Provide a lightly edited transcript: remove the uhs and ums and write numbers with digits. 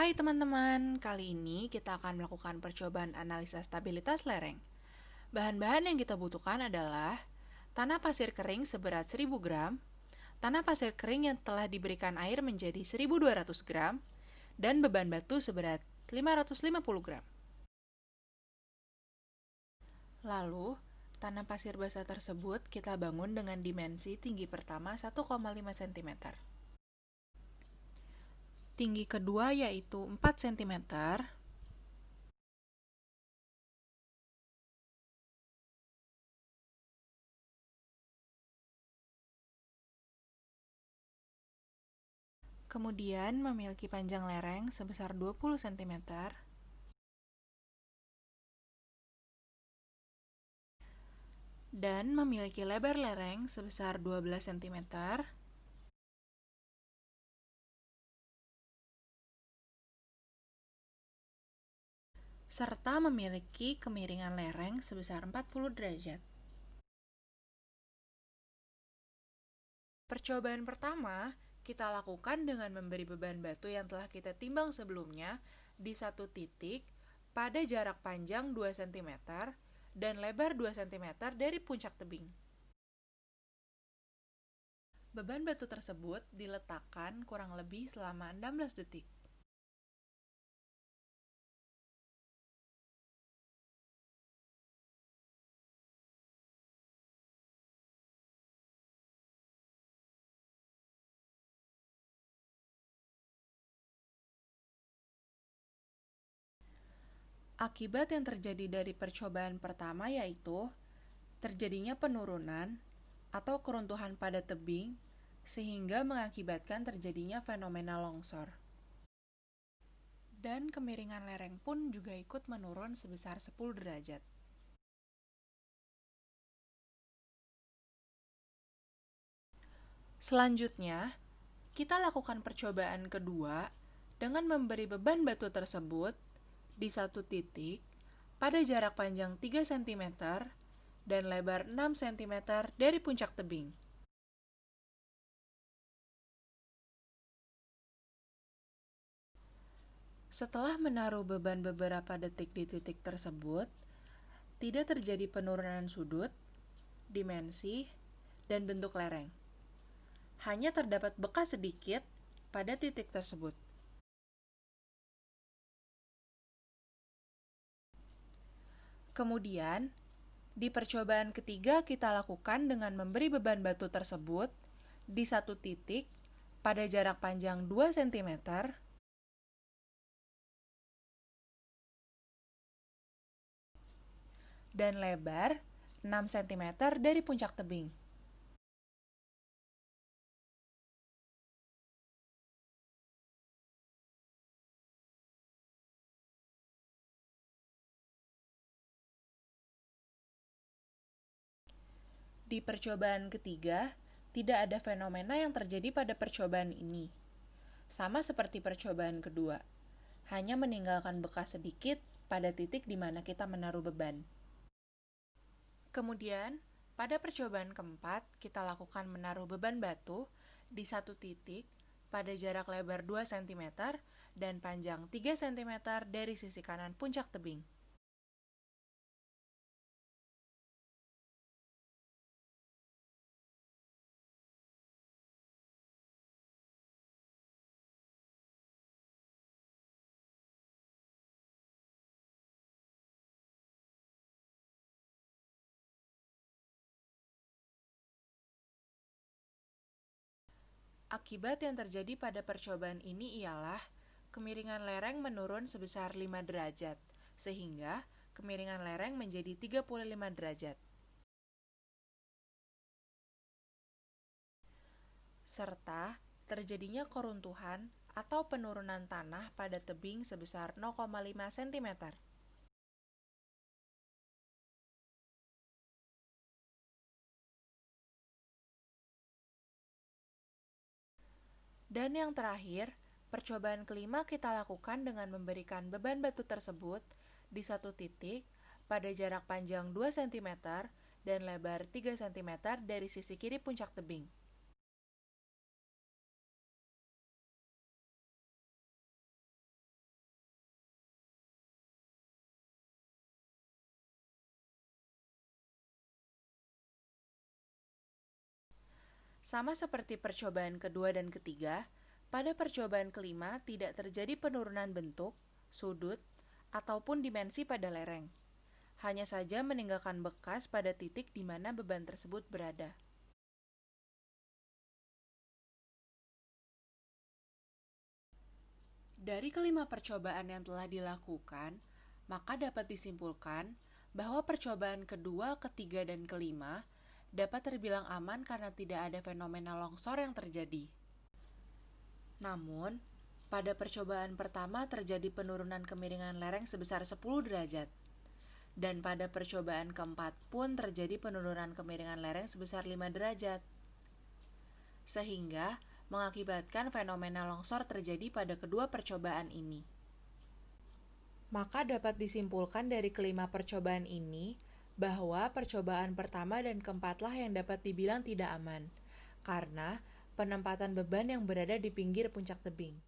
Hai teman-teman, kali ini kita akan melakukan percobaan analisa stabilitas lereng. Bahan-bahan yang kita butuhkan adalah tanah pasir kering seberat 1000 gram, tanah pasir kering yang telah diberikan air menjadi 1200 gram, dan beban batu seberat 550 gram. Lalu, tanah pasir basah tersebut kita bangun dengan dimensi tinggi pertama 1,5 cm. Tinggi kedua yaitu 4 cm, kemudian memiliki panjang lereng sebesar 20 cm, dan memiliki lebar lereng sebesar 12 cm, serta memiliki kemiringan lereng sebesar 40 derajat. Percobaan pertama, kita lakukan dengan memberi beban batu yang telah kita timbang sebelumnya di satu titik pada jarak panjang 2 cm dan lebar 2 cm dari puncak tebing. Beban batu tersebut diletakkan kurang lebih selama 16 detik. Akibat yang terjadi dari percobaan pertama yaitu terjadinya penurunan atau keruntuhan pada tebing sehingga mengakibatkan terjadinya fenomena longsor. Dan kemiringan lereng pun juga ikut menurun sebesar 10 derajat. Selanjutnya, kita lakukan percobaan kedua dengan memberi beban batu tersebut di satu titik pada jarak panjang 3 cm dan lebar 6 cm dari puncak tebing. Setelah menaruh beban beberapa detik di titik tersebut, tidak terjadi penurunan sudut, dimensi, dan bentuk lereng. Hanya terdapat bekas sedikit pada titik tersebut. Kemudian, di percobaan ketiga kita lakukan dengan memberi beban batu tersebut di satu titik pada jarak panjang 2 cm dan lebar 6 cm dari puncak tebing. Di percobaan ketiga, tidak ada fenomena yang terjadi pada percobaan ini. Sama seperti percobaan kedua, hanya meninggalkan bekas sedikit pada titik di mana kita menaruh beban. Kemudian, pada percobaan keempat, kita lakukan menaruh beban batu di satu titik pada jarak lebar 2 cm dan panjang 3 cm dari sisi kanan puncak tebing. Akibat yang terjadi pada percobaan ini ialah kemiringan lereng menurun sebesar 5 derajat, sehingga kemiringan lereng menjadi 35 derajat. Serta terjadinya keruntuhan atau penurunan tanah pada tebing sebesar 0,5 cm. Dan yang terakhir, percobaan kelima kita lakukan dengan memberikan beban batu tersebut di satu titik pada jarak panjang 2 cm dan lebar 3 cm dari sisi kiri puncak tebing. Sama seperti percobaan kedua dan ketiga, pada percobaan kelima tidak terjadi penurunan bentuk, sudut, ataupun dimensi pada lereng. Hanya saja meninggalkan bekas pada titik di mana beban tersebut berada. Dari kelima percobaan yang telah dilakukan, maka dapat disimpulkan bahwa percobaan kedua, ketiga, dan kelima dapat terbilang aman karena tidak ada fenomena longsor yang terjadi. Namun, pada percobaan pertama terjadi penurunan kemiringan lereng sebesar 10 derajat. Dan pada percobaan keempat pun terjadi penurunan kemiringan lereng sebesar 5 derajat. Sehingga mengakibatkan fenomena longsor terjadi pada kedua percobaan ini. Maka dapat disimpulkan dari kelima percobaan ini bahwa percobaan pertama dan keempatlah yang dapat dibilang tidak aman, karena penempatan beban yang berada di pinggir puncak tebing.